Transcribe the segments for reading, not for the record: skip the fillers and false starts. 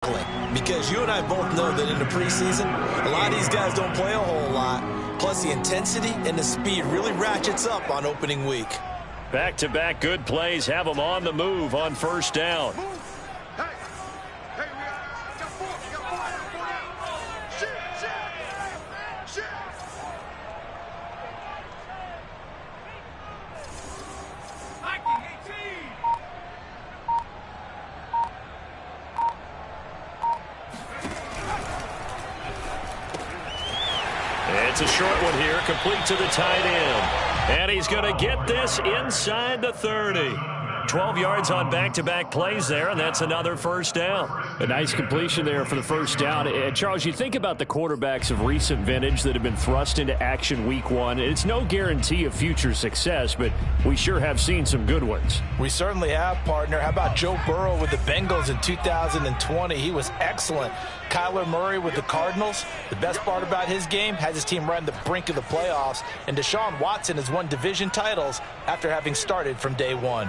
Because you and I both know that in the preseason, a lot of these guys don't play a whole lot. Plus, the intensity and the speed really ratchets up on opening week. Back-to-back good plays have them on the move on first down. It's a short one here, complete to the tight end. And he's going to get this inside the 30. 12 yards on back-to-back plays there, and that's another first down. A nice completion there for the first down. Charles, you think about the quarterbacks of recent vintage that have been thrust into action week one. It's no guarantee of future success, but we sure have seen some good ones. We certainly have, partner. How about Joe Burrow with the Bengals in 2020? He was excellent. Kyler Murray with the Cardinals. The best part about his game has his team right on the brink of the playoffs. And Deshaun Watson has won division titles after having started from day one.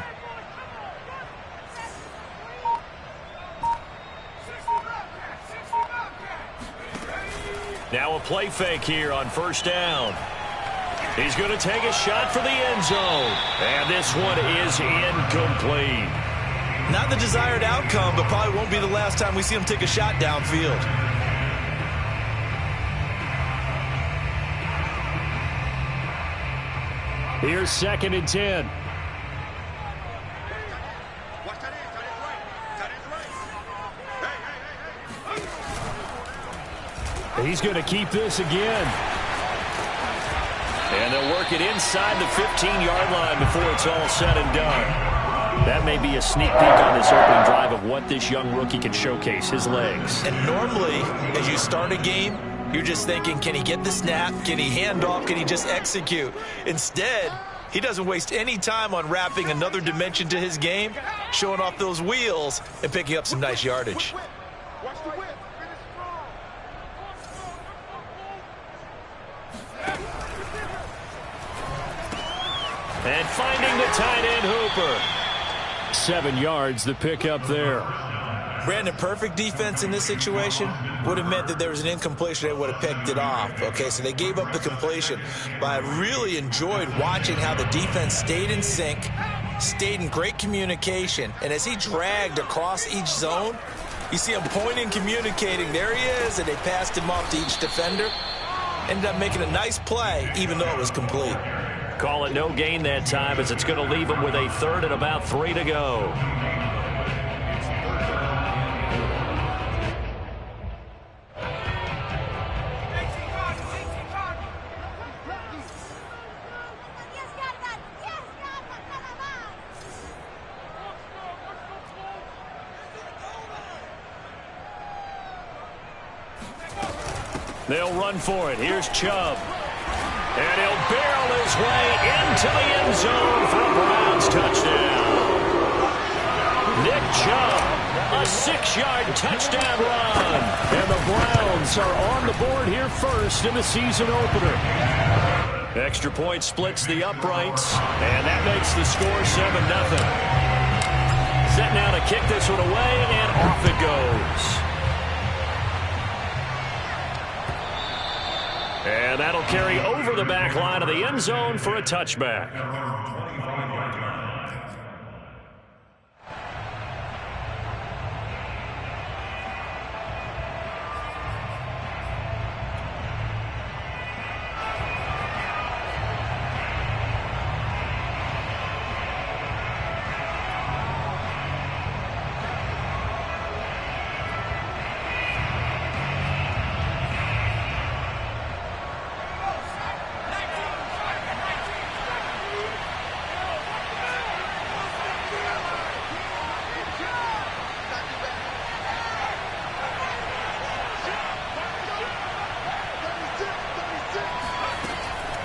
Now a play fake here on first down. He's going to take a shot for the end zone. And this one is incomplete. Not the desired outcome, but probably won't be the last time we see him take a shot downfield. Here's 2nd and 10. He's going to keep this again. And they'll work it inside the 15-yard line before it's all said and done. That may be a sneak peek on this opening drive of what this young rookie can showcase, his legs. And normally, as you start a game, you're just thinking, can he get the snap? Can he hand off? Can he just execute? Instead, he doesn't waste any time on wrapping another dimension to his game, showing off those wheels and picking up some nice yardage. And finding the tight end Hooper. 7 yards, the pickup there. Brandon, perfect defense in this situation would have meant that there was an incompletion. They would have picked it off. Okay, so they gave up the completion. But I really enjoyed watching how the defense stayed in sync, stayed in great communication. And as he dragged across each zone, you see him pointing, communicating. There he is, and they passed him off to each defender. Ended up making a nice play, even though it was complete. Call it no gain that time, as it's going to leave him with a 3rd and about 3 to go. They'll run for it. Here's Chubb. And he'll barrel his way into the end zone for a Browns touchdown. Nick Chubb, a 6-yard touchdown run. And the Browns are on the board here first in the season opener. Extra point splits the uprights, and that makes the score 7-0. Set now to kick this one away, and off it goes. And that'll carry over the back line of the end zone for a touchback.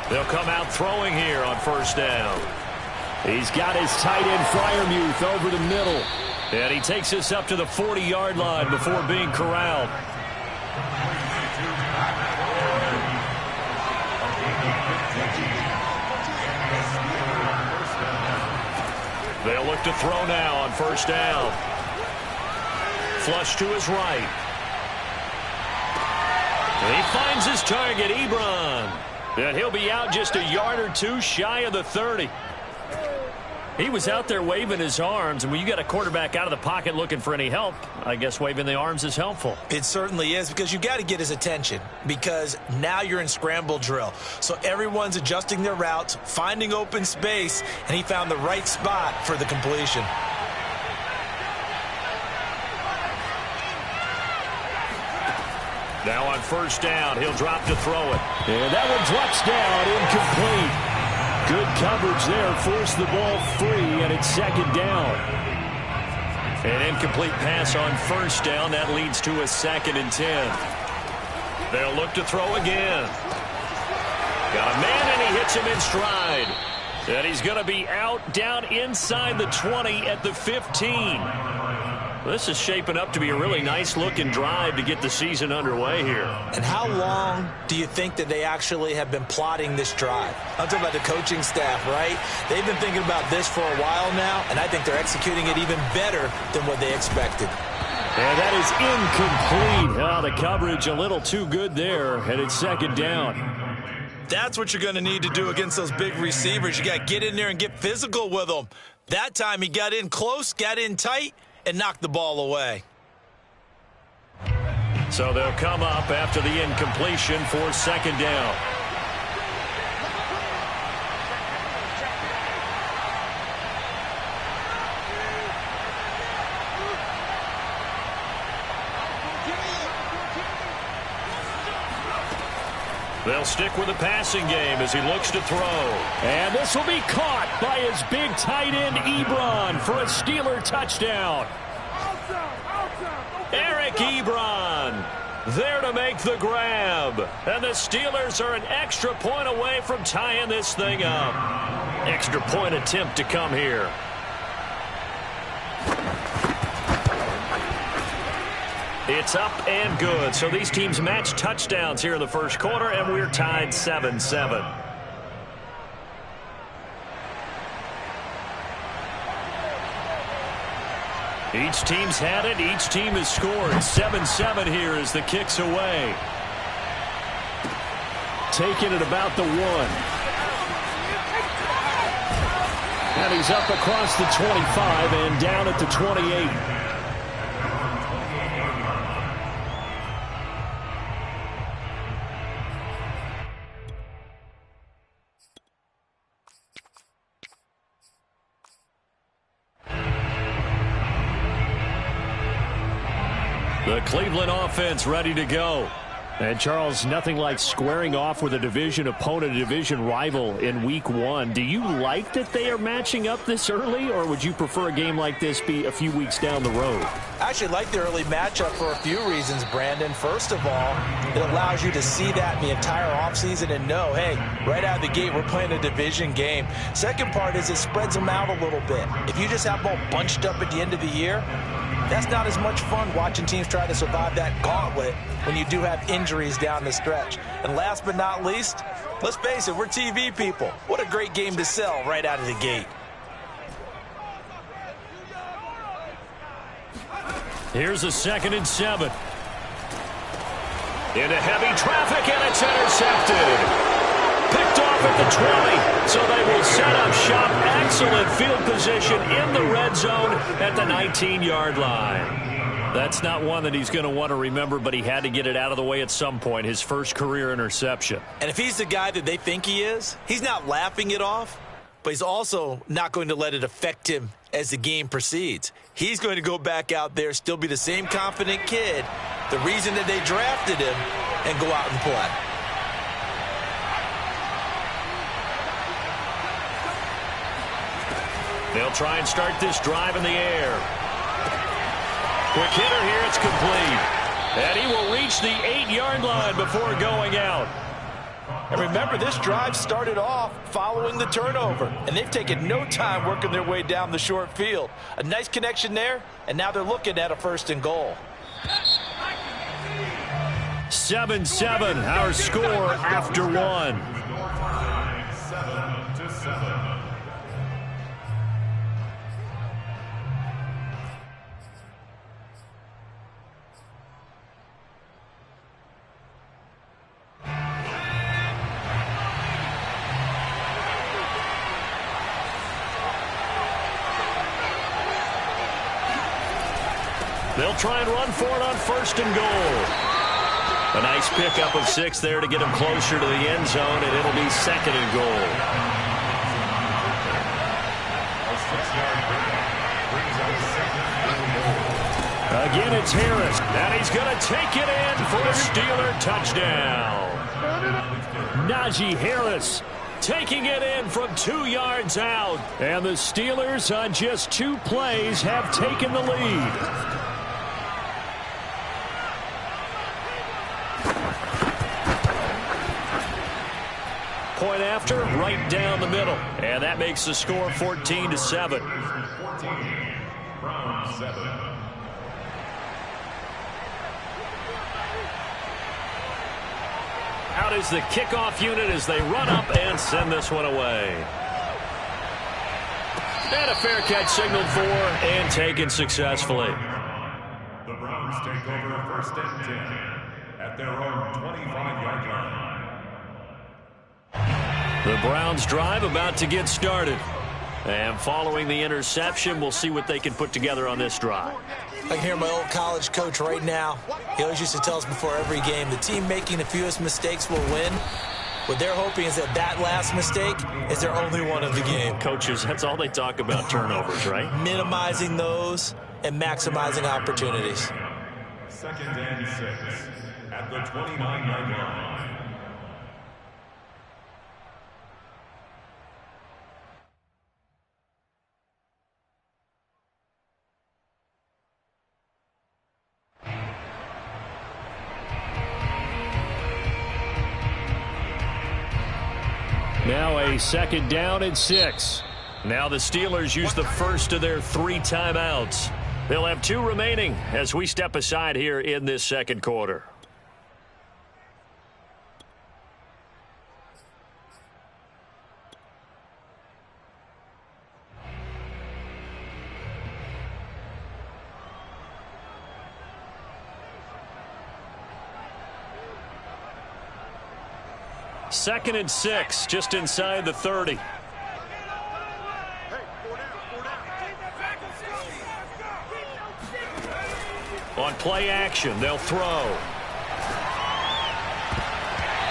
They'll come out throwing here on first down. He's got his tight end Freiermuth over the middle. And he takes us up to the 40-yard line before being corralled. They'll look to throw now on first down. flush to his right. He finds his target, Ebron. And he'll be out just a yard or two shy of the 30. He was out there waving his arms, and when you got a quarterback out of the pocket looking for any help, I guess waving the arms is helpful. It certainly is, because you got to get his attention, because now you're in scramble drill. So everyone's adjusting their routes, finding open space, and he found the right spot for the completion. Now on first down, he'll drop to throw it. And that one drops down, incomplete. Good coverage there, forced the ball free, and it's second down. An incomplete pass on first down. That leads to a 2nd and 10. They'll look to throw again. Got a man, and he hits him in stride. And he's going to be out down inside the 20 at the 15. This is shaping up to be a really nice-looking drive to get the season underway here. And how long do you think that they actually have been plotting this drive? I'm talking about the coaching staff, right? They've been thinking about this for a while now, and I think they're executing it even better than what they expected. And that is incomplete. Oh, the coverage a little too good there, and it's second down. That's what you're going to need to do against those big receivers. You got to get in there and get physical with them. That time he got in close, got in tight, and knocked the ball away. So they'll come up after the incompletion for second down. They'll stick with the passing game as he looks to throw. And this will be caught by his big tight end, Ebron, for a Steeler touchdown. Eric Ebron there to make the grab. And the Steelers are an extra point away from tying this thing up. Extra point attempt to come here. It's up and good. So these teams match touchdowns here in the first quarter, and we're tied 7-7. Each team's had it. Each team has scored. 7-7 here as the kick's away. Taking it about the 1. And he's up across the 25 and down at the 28. The Cleveland offense ready to go. And, Charles, nothing like squaring off with a division opponent, a division rival in Week 1. Do you like that they are matching up this early, or would you prefer a game like this be a few weeks down the road? I actually like the early matchup for a few reasons, Brandon. First of all, it allows you to see that in the entire offseason and know, hey, right out of the gate, we're playing a division game. Second part is it spreads them out a little bit. If you just have them all bunched up at the end of the year, that's not as much fun watching teams try to survive that gauntlet when you do have injuries down the stretch. And last but not least, let's face it, we're TV people. What a great game to sell right out of the gate. Here's a 2nd and 7. Into heavy traffic, and it's intercepted. Picked off at the 20, so they will set up shop. Excellent field position in the red zone at the 19-yard line. That's not one that he's going to want to remember, but he had to get it out of the way at some point, his first career interception. And if he's the guy that they think he is, he's not laughing it off, but he's also not going to let it affect him as the game proceeds. He's going to go back out there, still be the same confident kid, the reason that they drafted him, and go out and play. They'll try and start this drive in the air. Quick hitter here, it's complete. And he will reach the 8-yard line before going out. And remember, this drive started off following the turnover, and they've taken no time working their way down the short field. A nice connection there, and now they're looking at a 1st and goal. 7-7, our score after 1. They'll try and run for it on 1st and goal. A nice pickup of 6 there to get him closer to the end zone, and it'll be 2nd and goal. Again, it's Harris, and he's going to take it in for a Steeler touchdown. Najee Harris taking it in from 2 yards out. And the Steelers on just 2 plays have taken the lead. Point after, right down the middle. And that makes the score 14-7. Out is the kickoff unit as they run up and send this one away. And a fair catch signaled for and taken successfully. The Browns take over 1st and 10 at their own 25-yard line. The Browns drive about to get started. And following the interception, we'll see what they can put together on this drive. I can hear my old college coach right now. He always used to tell us before every game, the team making the fewest mistakes will win. What they're hoping is that that last mistake is their only one of the game. Coaches, that's all they talk about, turnovers, right? Minimizing those and maximizing opportunities. 2nd and 6 at the 29-yard line. Now a 2nd down and 6. Now the Steelers use the first of their 3 timeouts. They'll have 2 remaining as we step aside here in this 2nd quarter. Second and 6, just inside the 30. On play action, they'll throw.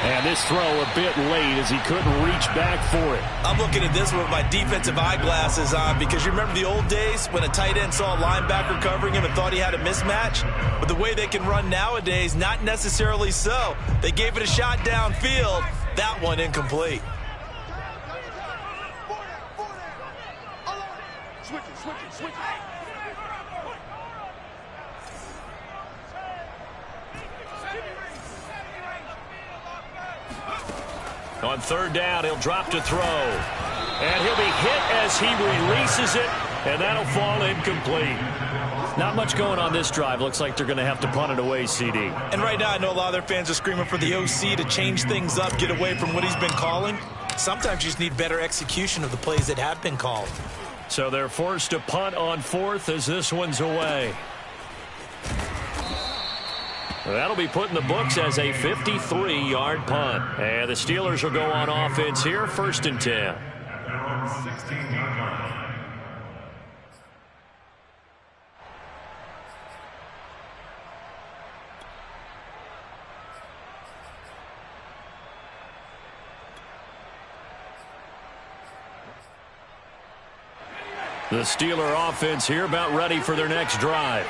And this throw a bit late as he couldn't reach back for it. I'm looking at this with my defensive eyeglasses on because you remember the old days when a tight end saw a linebacker covering him and thought he had a mismatch? But the way they can run nowadays, not necessarily so. They gave it a shot downfield. That one incomplete. On 3rd down, he'll drop to throw. And he'll be hit as he releases it, and that'll fall incomplete. Not much going on this drive. Looks like they're going to have to punt it away, CD. And right now, I know a lot of their fans are screaming for the OC to change things up, get away from what he's been calling. Sometimes you just need better execution of the plays that have been called. So they're forced to punt on 4th as this one's away. That'll be put in the books as a 53-yard punt. And the Steelers will go on offense here, 1st and 10. The Steeler offense here about ready for their next drive.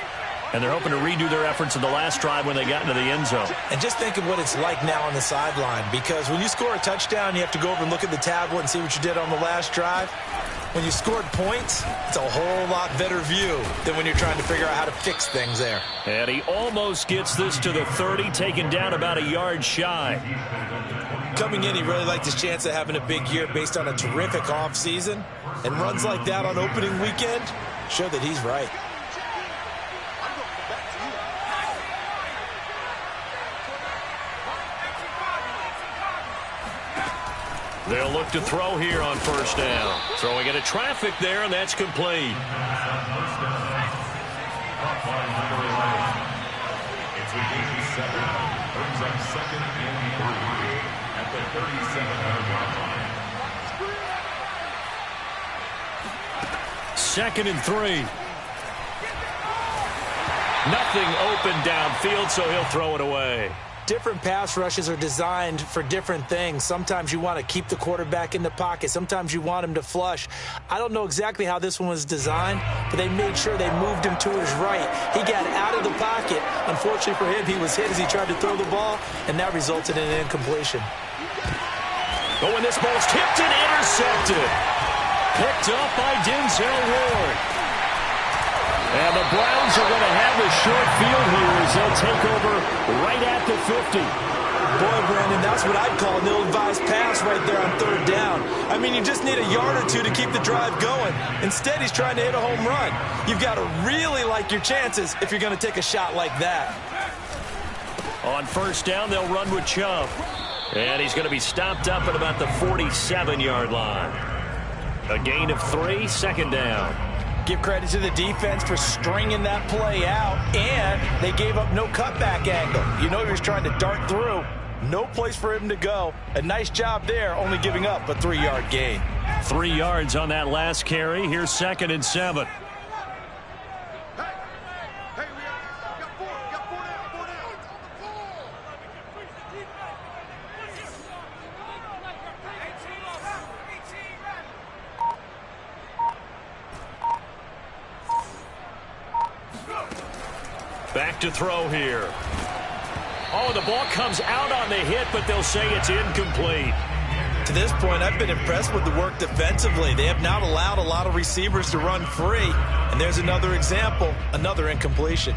And they're hoping to redo their efforts in the last drive when they got into the end zone. And just think of what it's like now on the sideline, because when you score a touchdown, you have to go over and look at the tablet and see what you did on the last drive. When you scored points, it's a whole lot better view than when you're trying to figure out how to fix things there. And he almost gets this to the 30, taken down about a yard shy. Coming in, he really liked his chance of having a big year based on a terrific offseason. And runs like that on opening weekend show that he's right. They'll look to throw here on 1st down. Throwing into traffic there, and that's complete. It's a 87. Brings up 2nd and 3 at the 37-yard line. 2nd and 3. Nothing open downfield, so he'll throw it away. Different pass rushes are designed for different things. Sometimes you want to keep the quarterback in the pocket. Sometimes you want him to flush. I don't know exactly how this one was designed, but they made sure they moved him to his right. He got out of the pocket. Unfortunately for him, he was hit as he tried to throw the ball, and that resulted in an incompletion. But when this ball's tipped and intercepted. Picked up by Denzel Ward. And the Browns are going to have a short field here as they'll take over right at the 50. Boy, Brandon, that's what I'd call an ill-advised pass right there on third down. I mean, you just need a yard or two to keep the drive going. Instead, he's trying to hit a home run. You've got to really like your chances if you're going to take a shot like that. On first down, they'll run with Chubb. And he's going to be stopped up at about the 47-yard line. A gain of 3, second down. Give credit to the defense for stringing that play out, and they gave up no cutback angle. You know he was trying to dart through. No place for him to go. A nice job there, only giving up a 3-yard gain. 3 yards on that last carry. Here's 2nd and 7. Back to throw here. Oh, the ball comes out on the hit, but they'll say it's incomplete. To this point, I've been impressed with the work defensively. They have not allowed a lot of receivers to run free. And there's another example, another incompletion.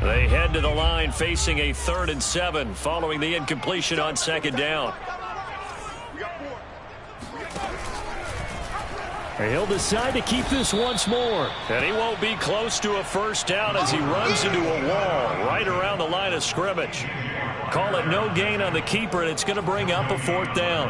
They head to the line facing a 3rd and 7 following the incompletion on 2nd down. He'll decide to keep this once more. And he won't be close to a first down as he runs into a wall right around the line of scrimmage. Call it no gain on the keeper, and it's going to bring up a 4th down.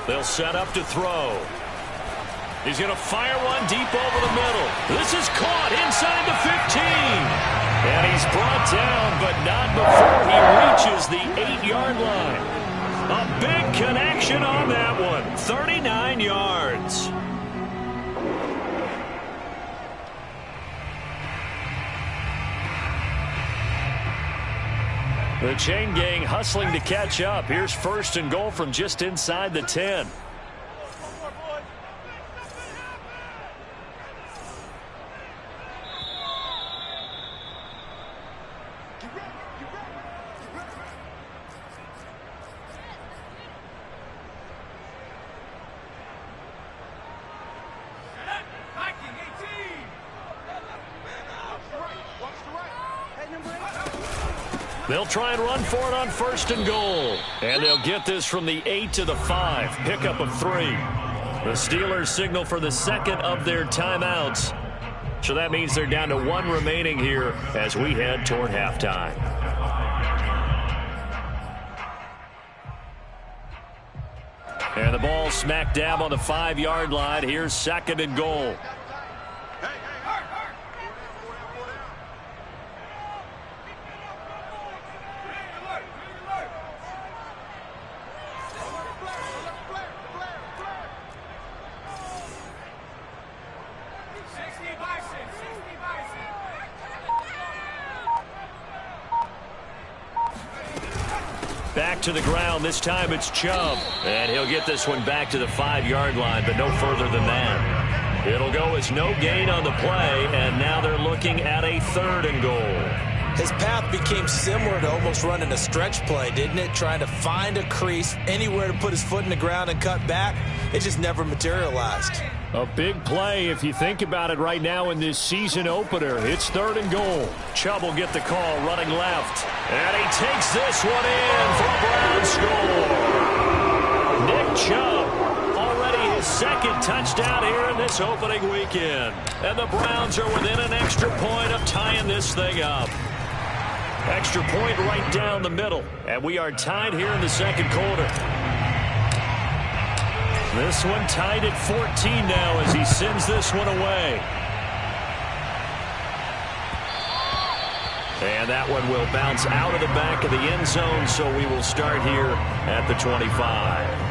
They'll set up to throw. He's going to fire one deep over the middle. This is caught inside the 15. And he's brought down, but not before he reaches the 8-yard line. A big connection on that one. 39 yards. The chain gang hustling to catch up. Here's 1st and goal from just inside the 10. They'll try and run for it on 1st and goal. And they'll get this from the 8 to the 5. Pickup of 3. The Steelers signal for the 2nd of their timeouts. So that means they're down to 1 remaining here as we head toward halftime. And the ball smack dab on the 5-yard line. Here's 2nd and goal. Back to the ground. This time it's Chubb. And he'll get this one back to the 5-yard line, but no further than that. It'll go as no gain on the play, and now they're looking at a 3rd and goal. His path became similar to almost running a stretch play, didn't it? Trying to find a crease, anywhere to put his foot in the ground and cut back. It just never materialized. A big play if you think about it right now in this season opener. It's 3rd and goal. Chubb will get the call running left. And he takes this one in for a Browns score. Nick Chubb, already his 2nd touchdown here in this opening weekend. And the Browns are within an extra point of tying this thing up. Extra point right down the middle. And we are tied here in the 2nd quarter. This one tied at 14 now as he sends this one away. And that one will bounce out of the back of the end zone, so we will start here at the 25.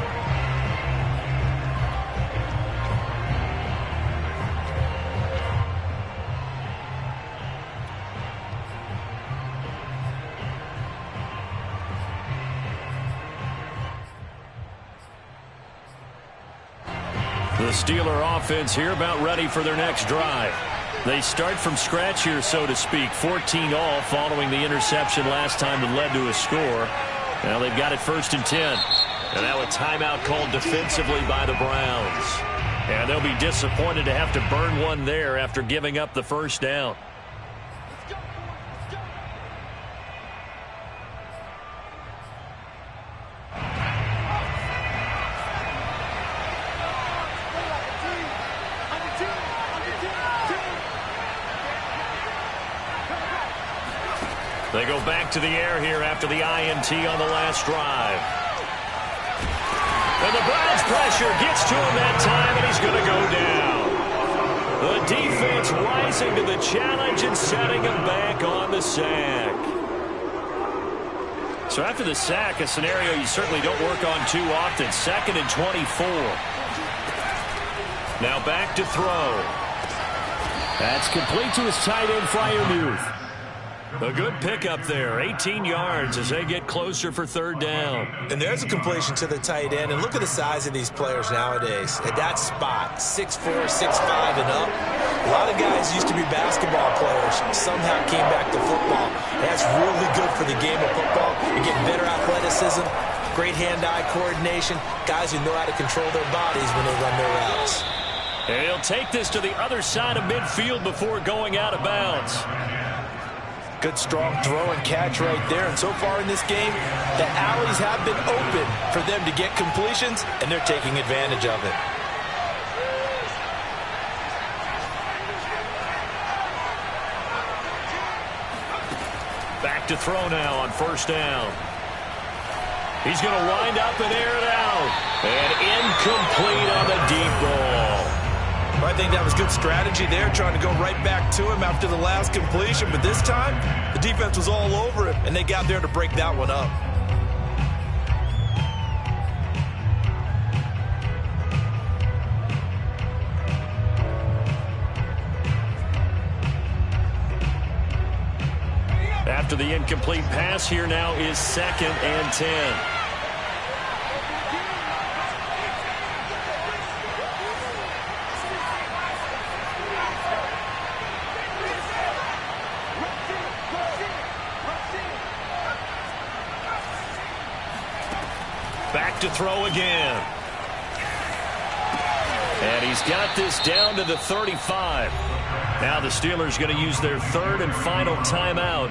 The Steeler offense here about ready for their next drive. They start from scratch here, so to speak. 14 all following the interception last time that led to a score. Now they've got it 1st and 10. And now a timeout called defensively by the Browns. And they'll be disappointed to have to burn one there after giving up the 1st down. They go back to the air here after the INT on the last drive. And the Browns pressure gets to him that time, and he's going to go down. The defense rising to the challenge and setting him back on the sack. So after the sack, a scenario you certainly don't work on too often. 2nd and 24. Now back to throw. That's complete to his tight end, Freiermuth. A good pickup there, 18 yards as they get closer for 3rd down. And there's a completion to the tight end. And look at the size of these players nowadays. At that spot, 6'4", 6'5", and up. A lot of guys used to be basketball players, somehow came back to football. And that's really good for the game of football. You're getting better athleticism, great hand-eye coordination, guys who know how to control their bodies when they run their routes. And he'll take this to the other side of midfield before going out of bounds. Good, strong throw and catch right there. And so far in this game, the alleys have been open for them to get completions, and they're taking advantage of it. Back to throw now on 1st down. He's going to wind up and air it out. And incomplete on the deep ball. I think that was good strategy there, trying to go right back to him after the last completion. But this time, the defense was all over him, and they got there to break that one up. After the incomplete pass, here now is 2nd and 10. Back to throw again. And he's got this down to the 35. Now the Steelers going to use their 3rd and final timeout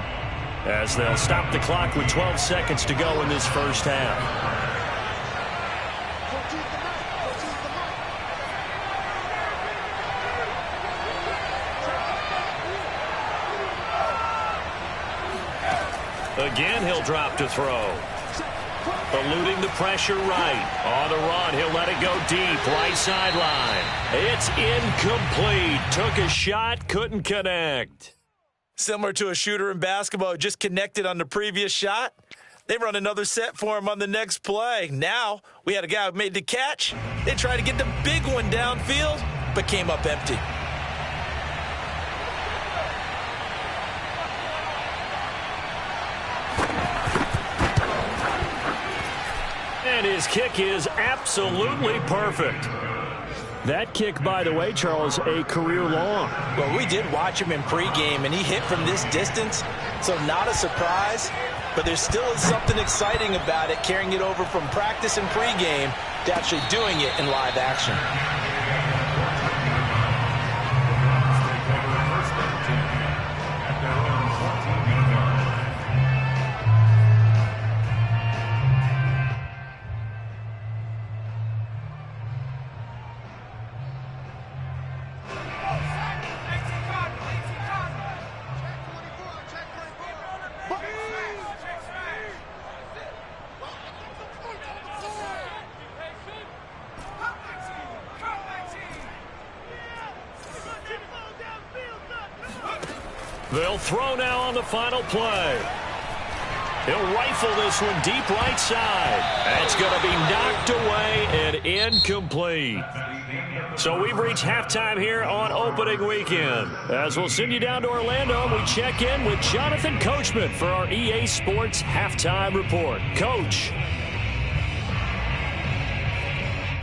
as they'll stop the clock with 12 seconds to go in this 1st half. Again, he'll drop to throw. Eluding the pressure right. On the run, he'll let it go deep. Right sideline. It's incomplete. Took a shot, couldn't connect. Similar to a shooter in basketball who just connected on the previous shot. They run another set for him on the next play. Now, we had a guy who made the catch. They tried to get the big one downfield, but came up empty. And his kick is absolutely perfect. That kick, by the way, Charles, a career long. Well, we did watch him in pregame, and he hit from this distance. So not a surprise, but there still is something exciting about it, carrying it over from practice and pregame to actually doing it in live action. They'll throw now on the final play. He'll rifle this one deep right side. That's going to be knocked away and incomplete. So we've reached halftime here on opening weekend. As we'll send you down to Orlando, we check in with Jonathan Coachman for our EA Sports Halftime Report. Coach.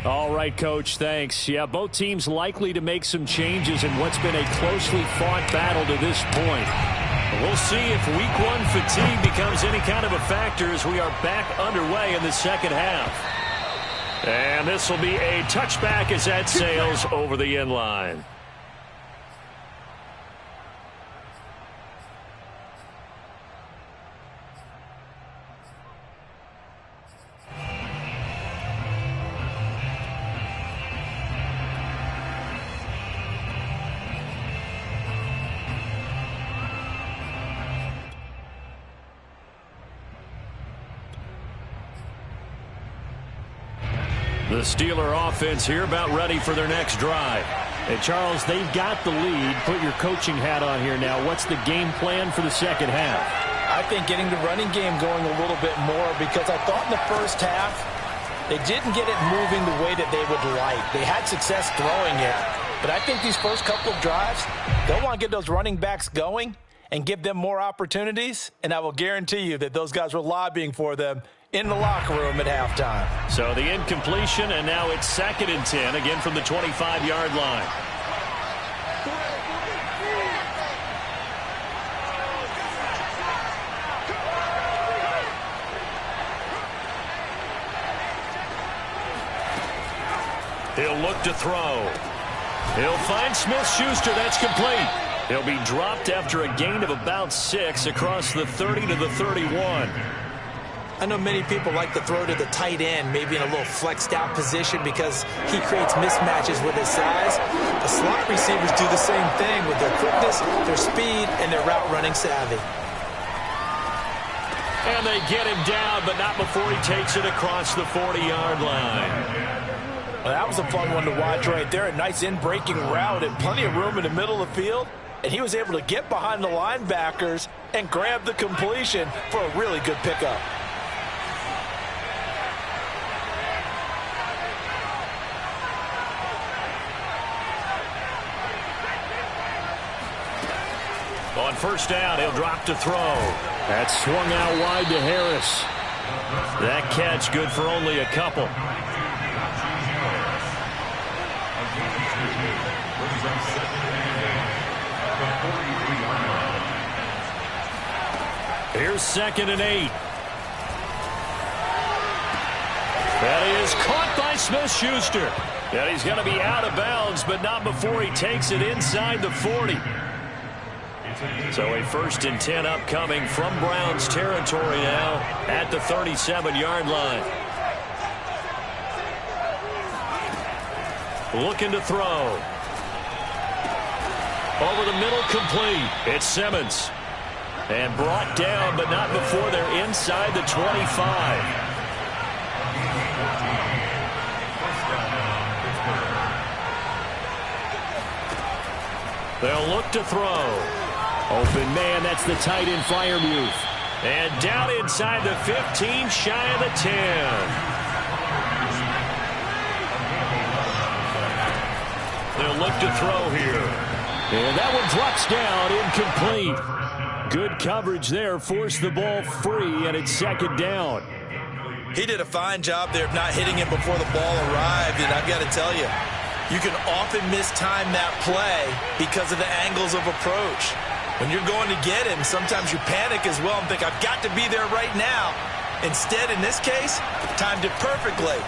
All right, Coach, thanks. Yeah, both teams likely to make some changes in what's been a closely fought battle to this point. We'll see if week one fatigue becomes any kind of a factor as we are back underway in the second half. And this will be a touchback as that sails over the end line. The Steeler offense here about ready for their next drive. Hey, Charles, they've got the lead. Put your coaching hat on here now. What's the game plan for the second half? I think getting the running game going a little bit more, because I thought in the first half they didn't get it moving the way that they would like. They had success throwing it, but I think these first couple of drives, they'll want to get those running backs going and give them more opportunities, and I will guarantee you that those guys were lobbying for them in the locker room at halftime. So the incompletion, and now it's 2nd and 10, again from the 25-yard line. He'll look to throw. He'll find Smith-Schuster. That's complete. He'll be dropped after a gain of about 6 across the 30 to the 31. I know many people like to throw to the tight end, maybe in a little flexed out position because he creates mismatches with his size. The slot receivers do the same thing with their quickness, their speed, and their route running savvy. And they get him down, but not before he takes it across the 40-yard line. Well, that was a fun one to watch right there. A nice in-breaking route and plenty of room in the middle of the field. And he was able to get behind the linebackers and grab the completion for a really good pickup. On first down, he'll drop to throw. That swung out wide to Harris. That catch good for only a couple. Here's 2nd and 8. That is caught by Smith-Schuster. And he's going to be out of bounds, but not before he takes it inside the 40. So a 1st and 10 upcoming from Browns territory now at the 37-yard line. Looking to throw. Over the middle, complete. It's Simmons. And brought down, but not before they're inside the 25. They'll look to throw. Open man, that's the tight end Freiermuth. And down inside the 15, shy of the 10. They'll look to throw here. And that one drops down, incomplete. Good coverage there, forced the ball free, and it's 2nd down. He did a fine job there of not hitting him before the ball arrived, and I've got to tell you, you can often mistime that play because of the angles of approach. When you're going to get him, sometimes you panic as well and think, I've got to be there right now. Instead, in this case, timed it perfectly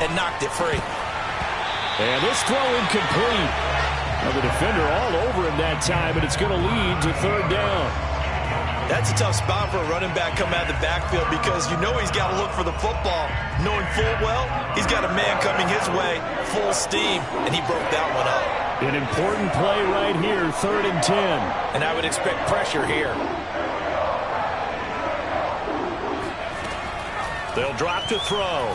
and knocked it free. And this throw incomplete. Now the defender all over him that time, and it's going to lead to third down. That's a tough spot for a running back coming out of the backfield because you know he's got to look for the football, knowing full well he's got a man coming his way, full steam, and he broke that one up. An important play right here, 3rd and 10. And I would expect pressure here. They'll drop to throw.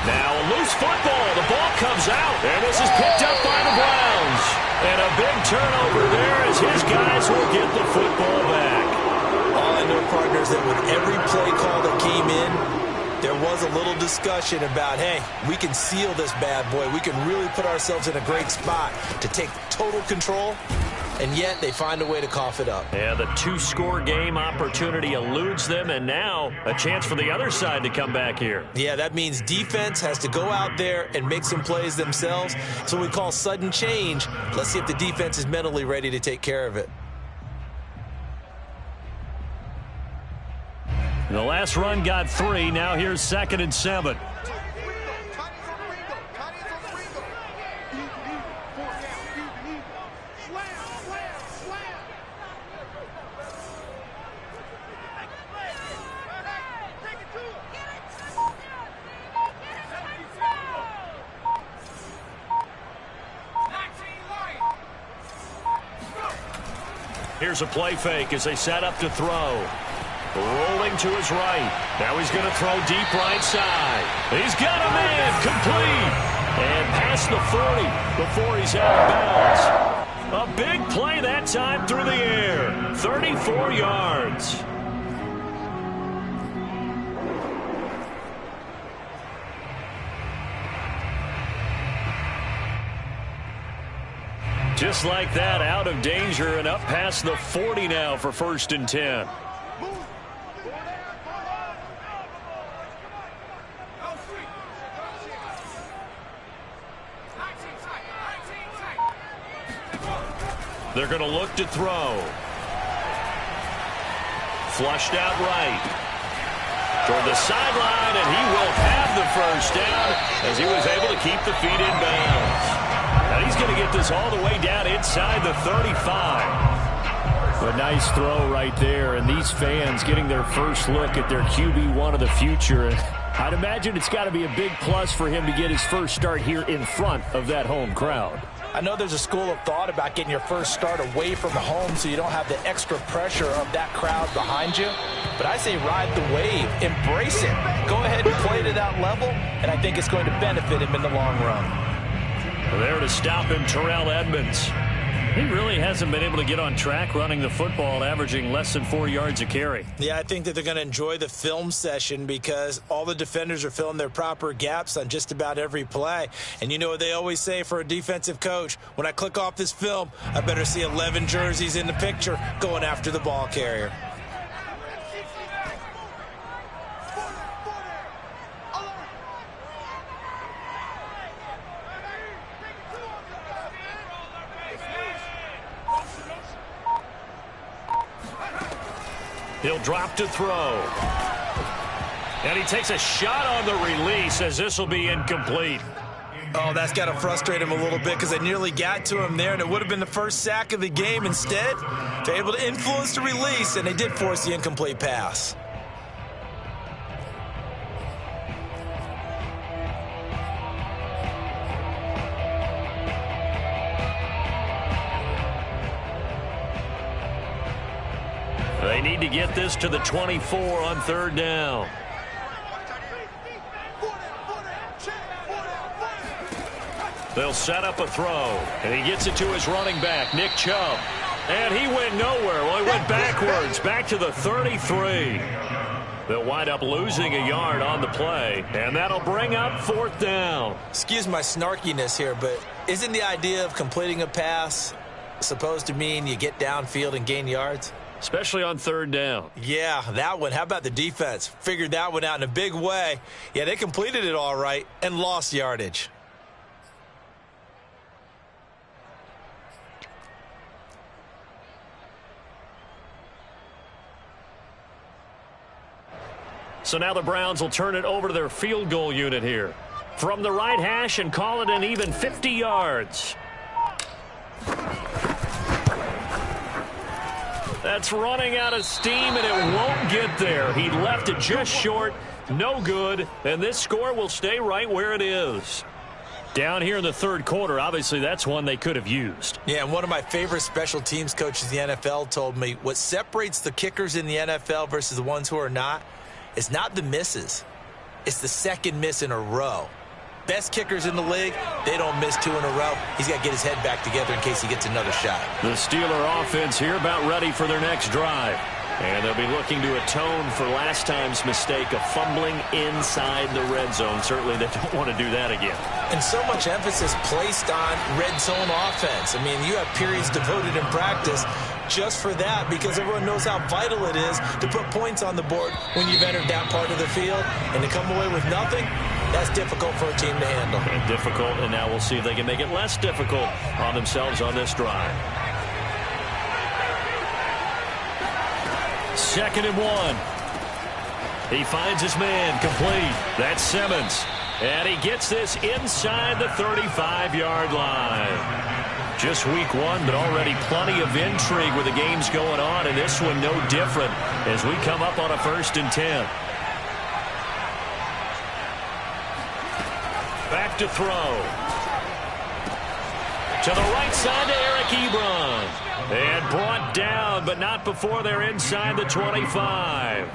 Now a loose football. The ball comes out. And this is picked up by the Browns. And a big turnover there as his guys will get the football back. All I know, partners, that with every play call that came in, there was a little discussion about, hey, we can seal this bad boy. We can really put ourselves in a great spot to take total control, and yet they find a way to cough it up. Yeah, the 2-score game opportunity eludes them, and now a chance for the other side to come back here. Yeah, that means defense has to go out there and make some plays themselves. So we call sudden change. Let's see if the defense is mentally ready to take care of it. The last run got 3. Now here's 2nd and 7. Here's a play fake as they set up to throw. Rolling to his right. Now he's going to throw deep right side. He's got a man complete. And past the 40 before he's out of bounds. A big play that time through the air. 34 yards. Just like that, out of danger and up past the 40 now for 1st and 10. They're going to look to throw. Flushed out right. Toward the sideline, and he will have the first down as he was able to keep the feet in bounds. And he's going to get this all the way down inside the 35. A nice throw right there, and these fans getting their first look at their QB1 of the future. I'd imagine it's got to be a big plus for him to get his first start here in front of that home crowd. I know there's a school of thought about getting your first start away from home so you don't have the extra pressure of that crowd behind you. But I say ride the wave. Embrace it. Go ahead and play to that level, and I think it's going to benefit him in the long run. There to stop him, Terrell Edmonds. He really hasn't been able to get on track running the football, averaging less than 4 yards a carry. Yeah, I think that they're going to enjoy the film session because all the defenders are filling their proper gaps on just about every play. And you know what they always say for a defensive coach? When I click off this film, I better see 11 jerseys in the picture going after the ball carrier. He'll drop to throw. And he takes a shot on the release as this will be incomplete. Oh, that's got to frustrate him a little bit because they nearly got to him there, and it would have been the first sack of the game. Instead, they're able to influence the release, and they did force the incomplete pass. They need to get this to the 24 on 3rd down. They'll set up a throw, and he gets it to his running back, Nick Chubb. And he went nowhere. Well, he went backwards, back to the 33. They'll wind up losing a yard on the play, and that'll bring up 4th down. Excuse my snarkiness here, but isn't the idea of completing a pass supposed to mean you get downfield and gain yards? Especially on 3rd down. Yeah, that one. How about the defense? Figured that one out in a big way. Yeah, they completed it all right and lost yardage. So now the Browns will turn it over to their field goal unit here. From the right hash and call it an even 50 yards. That's running out of steam, and it won't get there. He left it just short. No good. And this score will stay right where it is. Down here in the third quarter, obviously that's one they could have used. Yeah, and one of my favorite special teams coaches in the NFL told me what separates the kickers in the NFL versus the ones who are not is not the misses. It's the second miss in a row. Best kickers in the league, they don't miss 2 in a row. He's got to get his head back together in case he gets another shot. The Steeler offense here about ready for their next drive. And they'll be looking to atone for last time's mistake of fumbling inside the red zone. Certainly they don't want to do that again. And so much emphasis placed on red zone offense. I mean, you have periods devoted in practice just for that because everyone knows how vital it is to put points on the board when you've entered that part of the field. And to come away with nothing, that's difficult for a team to handle. And difficult, and now we'll see if they can make it less difficult on themselves on this drive. 2nd and 1. He finds his man complete. That's Simmons. And he gets this inside the 35-yard line. Just week 1, but already plenty of intrigue with the games going on, and this one no different as we come up on a 1st and 10. Back to throw. To the right side to Eric Ebron. And brought down, but not before they're inside the 25.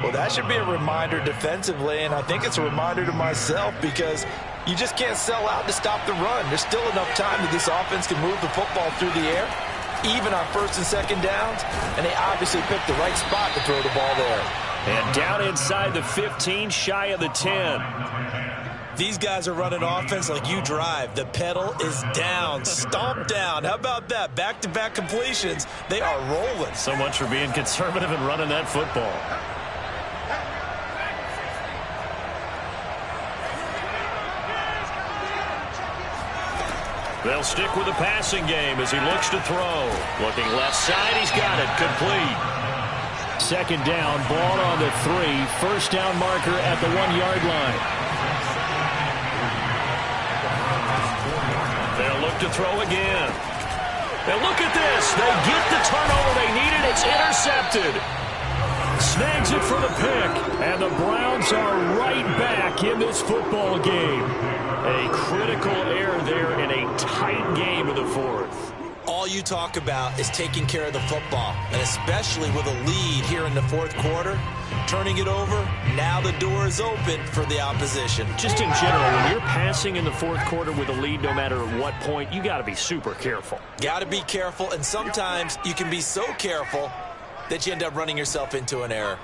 Well, that should be a reminder defensively, and I think it's a reminder to myself because you just can't sell out to stop the run. There's still enough time that this offense can move the football through the air, even on 1st and 2nd downs, and they obviously picked the right spot to throw the ball there. And down inside the 15, shy of the 10. These guys are running offense like you drive. The pedal is down, stomp down. How about that? Back-to-back completions. They are rolling. So much for being conservative and running that football. They'll stick with the passing game as he looks to throw. Looking left side, he's got it. Complete. 2nd down, ball on the 3. 1st down marker at the 1-yard line. They'll look to throw again. And look at this. They get the turnover they needed. It's intercepted. Snags it for the pick. And the Browns are right back in this football game. A critical error there in a tight game of the 4th. All you talk about is taking care of the football, and especially with a lead here in the 4th quarter, turning it over, now the door is open for the opposition. Just in general, when you're passing in the 4th quarter with a lead, no matter at what point, you got to be super careful. Got to be careful, and sometimes you can be so careful that you end up running yourself into an error.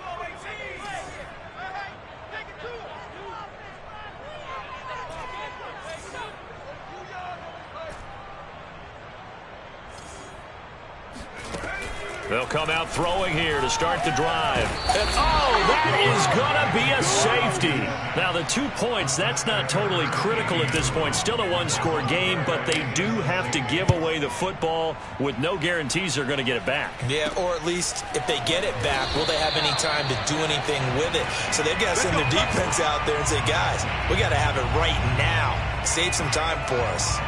They'll come out throwing here to start the drive. And, oh, that is going to be a safety. Now, the 2 points, that's not totally critical at this point. Still a 1-score game, but they do have to give away the football with no guarantees they're going to get it back. Yeah, or at least if they get it back, will they have any time to do anything with it? So they've got to send their defense out there and say, guys, we got to have it right now. Save some time for us.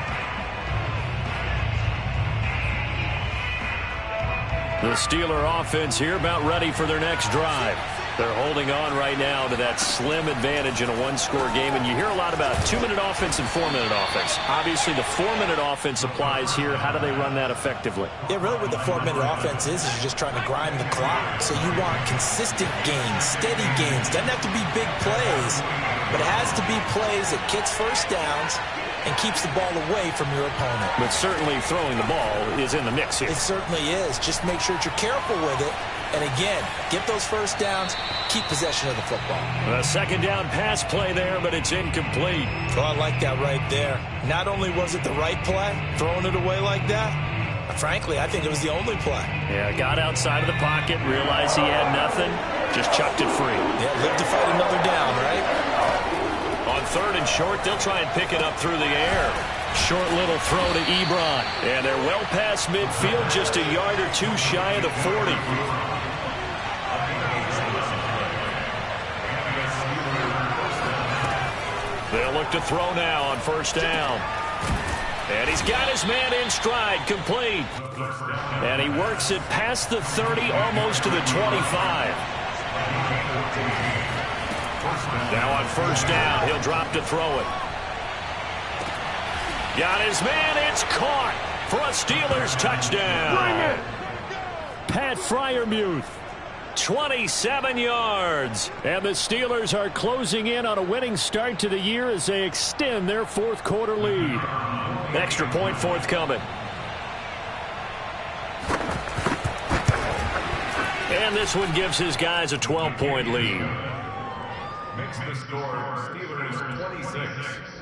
The Steeler offense here about ready for their next drive. They're holding on right now to that slim advantage in a 1-score game, and you hear a lot about 2-minute offense and 4-minute offense. Obviously, the 4-minute offense applies here. How do they run that effectively? Yeah, really what the 4-minute offense is you're just trying to grind the clock. So you want consistent gains, steady gains. Doesn't have to be big plays, but it has to be plays that gets 1st downs and keeps the ball away from your opponent. But certainly throwing the ball is in the mix here. It certainly is. Just make sure that you're careful with it. And again, get those 1st downs, keep possession of the football. A 2nd down pass play there, but it's incomplete. Oh, I like that right there. Not only was it the right play, throwing it away like that, frankly, I think it was the only play. Yeah, got outside of the pocket, realized he had nothing, just chucked it free. Yeah, live to fight another down, right? On 3rd and short, they'll try and pick it up through the air. Short little throw to Ebron. And they're well past midfield, just a yard or 2 shy of the 40. They'll look to throw now on first down. And he's got his man in stride, complete. And he works it past the 30, almost to the 25. Now on first down, he'll drop to throw it. Got his man, it's caught for a Steelers touchdown. Pat Freiermuth, 27 yards. And the Steelers are closing in on a winning start to the year as they extend their fourth quarter lead. Extra point forthcoming. And this one gives his guys a 12-point lead. Makes the score Steelers 26,